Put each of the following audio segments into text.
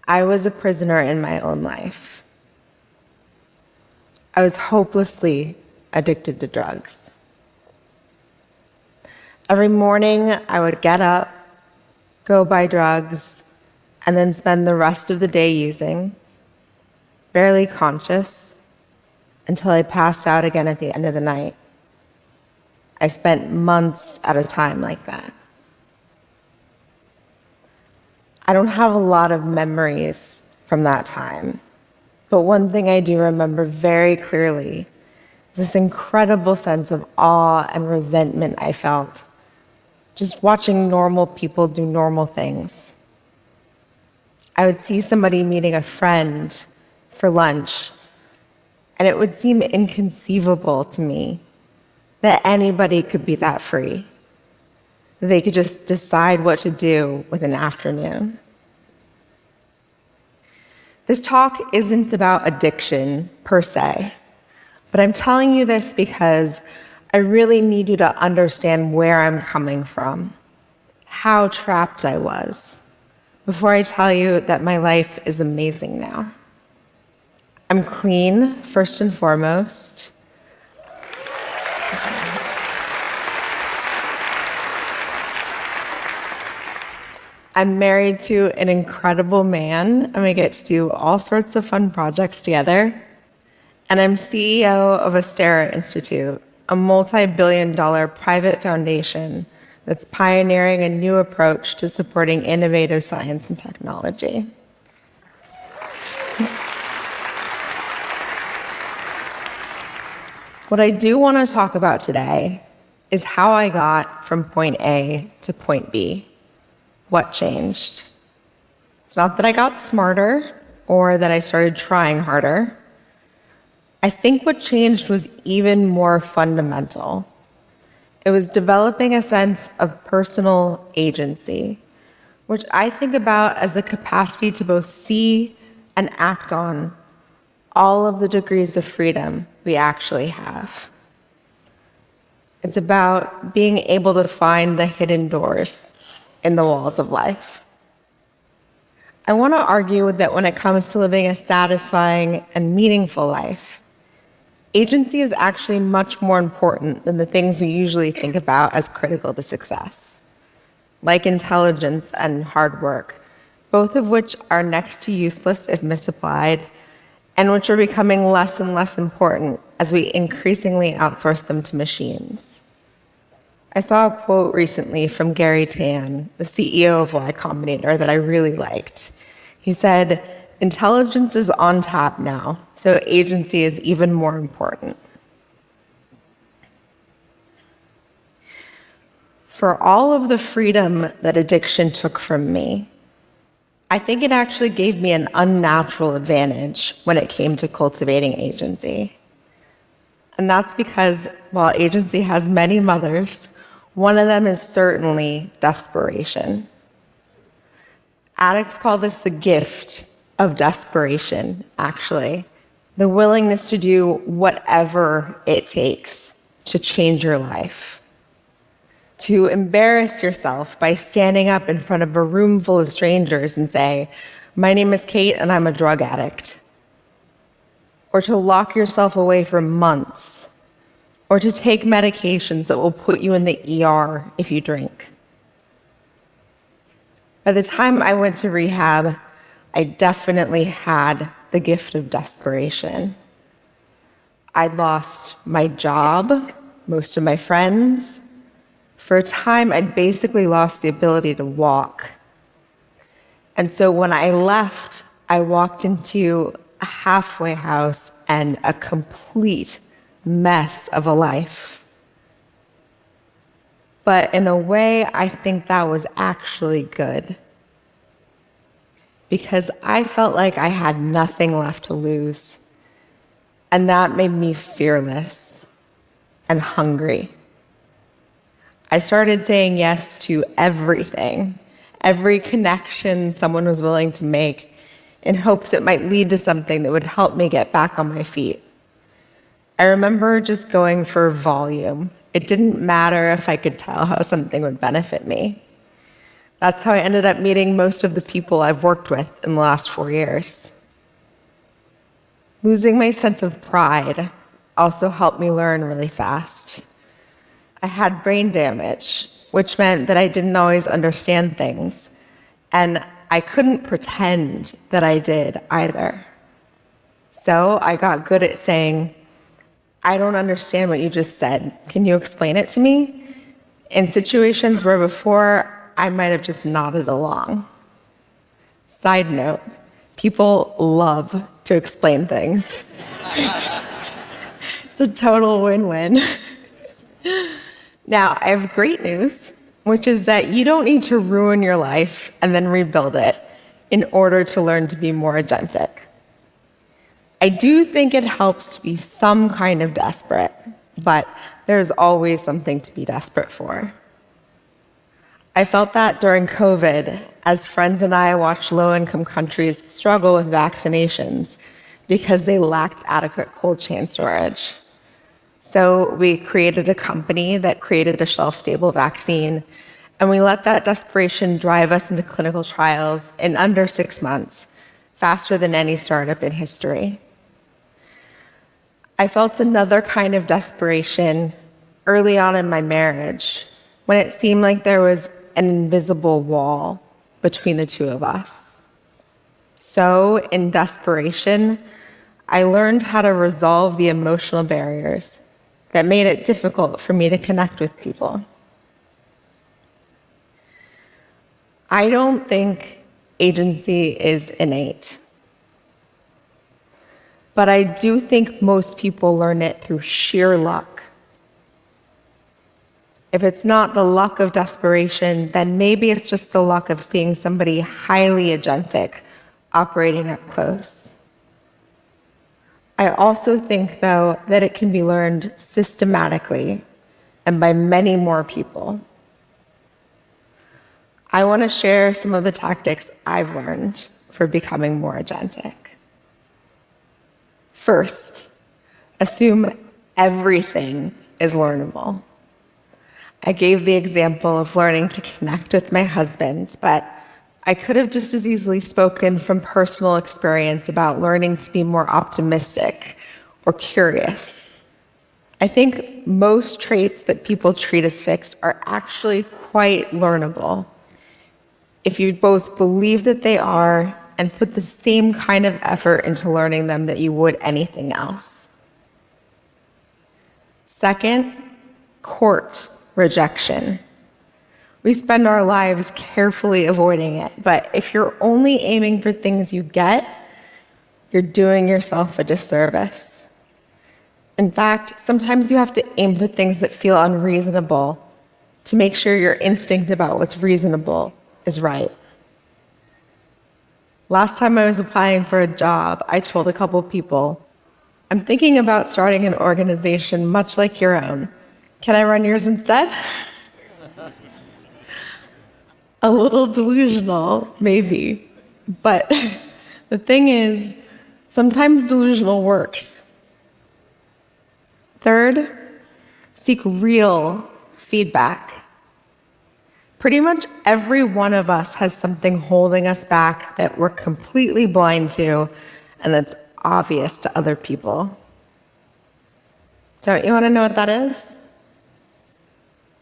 I was a prisoner in my own life. I was hopelessly addicted to drugs. Every morning, I would get up, go buy drugs, and then spend the rest of the day using, barely conscious, until I passed out again at the end of the night. I spent months at a time like that. I don't have a lot of memories from that time, but one thing I do remember very clearly is this incredible sense of awe and resentment I felt just watching normal people do normal things. I would see somebody meeting a friend for lunch, and it would seem inconceivable to me that anybody could be that free. They could just decide what to do with an afternoon. This talk isn't about addiction per se, but I'm telling you this because I really need you to understand where I'm coming from, how trapped I was, before I tell you that my life is amazing now. I'm clean, first and foremost. I'm married to an incredible man, and we get to do all sorts of fun projects together. And I'm CEO of Astera Institute, a multi-billion-dollar private foundation that's pioneering a new approach to supporting innovative science and technology. What I do want to talk about today is how I got from point A to point B. What changed? It's not that I got smarter or that I started trying harder. I think what changed was even more fundamental. It was developing a sense of personal agency, which I think about as the capacity to both see and act on all of the degrees of freedom we actually have. It's about being able to find the hidden doors in the walls of life. I want to argue that when it comes to living a satisfying and meaningful life, agency is actually much more important than the things we usually think about as critical to success, like intelligence and hard work, both of which are next to useless if misapplied, and which are becoming less and less important as we increasingly outsource them to machines. I saw a quote recently from Gary Tan, the CEO of Y Combinator, that I really liked. He said, "Intelligence is on top now, so agency is even more important." For all of the freedom that addiction took from me, I think it actually gave me an unnatural advantage when it came to cultivating agency. And that's because while agency has many mothers, one of them is certainly desperation. Addicts call this the gift of desperation, actually. The willingness to do whatever it takes to change your life. To embarrass yourself by standing up in front of a room full of strangers and say, "My name is Kate and I'm a drug addict." Or to lock yourself away for months. Or to take medications that will put you in the ER if you drink. By the time I went to rehab, I definitely had the gift of desperation. I'd lost my job, most of my friends. For a time, I'd basically lost the ability to walk. And so when I left, I walked into a halfway house and a complete mess of a life. But in a way, I think that was actually good, because I felt like I had nothing left to lose, and that made me fearless and hungry. I started saying yes to everything, every connection someone was willing to make, in hopes it might lead to something that would help me get back on my feet. I remember just going for volume. It didn't matter if I could tell how something would benefit me. That's how I ended up meeting most of the people I've worked with in the last 4 years. Losing my sense of pride also helped me learn really fast. I had brain damage, which meant that I didn't always understand things, and I couldn't pretend that I did either. So I got good at saying, "I don't understand what you just said. Can you explain it to me?" In situations where before I might have just nodded along. Side note, people love to explain things. It's a total win-win. Now, I have great news, which is that you don't need to ruin your life and then rebuild it in order to learn to be more agentic. I do think it helps to be some kind of desperate, but there's always something to be desperate for. I felt that during COVID, as friends and I watched low-income countries struggle with vaccinations because they lacked adequate cold chain storage. So we created a company that created a shelf-stable vaccine, and we let that desperation drive us into clinical trials in under 6 months, faster than any startup in history. I felt another kind of desperation early on in my marriage, when it seemed like there was an invisible wall between the two of us. So, in desperation, I learned how to resolve the emotional barriers that made it difficult for me to connect with people. I don't think agency is innate, but I do think most people learn it through sheer luck. If it's not the luck of desperation, then maybe it's just the luck of seeing somebody highly agentic operating up close. I also think, though, that it can be learned systematically and by many more people. I want to share some of the tactics I've learned for becoming more agentic. First, assume everything is learnable. I gave the example of learning to connect with my husband, but I could have just as easily spoken from personal experience about learning to be more optimistic or curious. I think most traits that people treat as fixed are actually quite learnable if you both believe that they are and put the same kind of effort into learning them that you would anything else. Second, court rejection. We spend our lives carefully avoiding it, but if you're only aiming for things you get, you're doing yourself a disservice. In fact, sometimes you have to aim for things that feel unreasonable to make sure your instinct about what's reasonable is right. Last time I was applying for a job, I told a couple people, "I'm thinking about starting an organization much like your own. Can I run yours instead?" A little delusional, maybe. But the thing is, sometimes delusional works. Third, seek real feedback. Pretty much every one of us has something holding us back that we're completely blind to and that's obvious to other people. Don't you want to know what that is?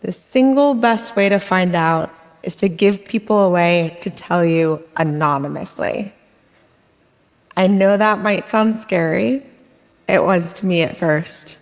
The single best way to find out is to give people a way to tell you anonymously. I know that might sound scary. It was to me at first.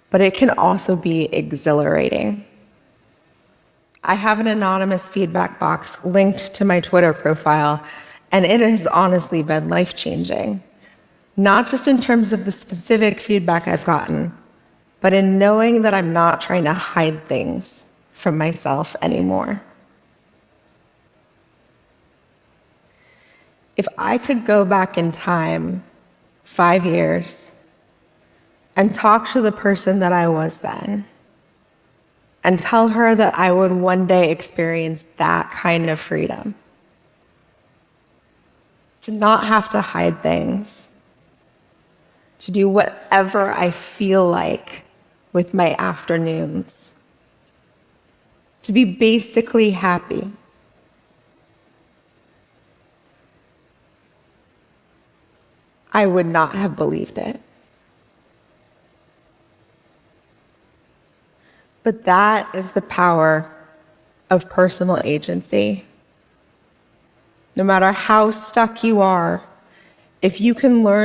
But it can also be exhilarating. I have an anonymous feedback box linked to my Twitter profile, and it has honestly been life-changing. Not just in terms of the specific feedback I've gotten, but in knowing that I'm not trying to hide things from myself anymore. If I could go back in time 5 years and talk to the person that I was then and tell her that I would one day experience that kind of freedom, to not have to hide things, to do whatever I feel like with my afternoons, to be basically happy, I would not have believed it. But that is the power of personal agency. No matter how stuck you are, if you can learn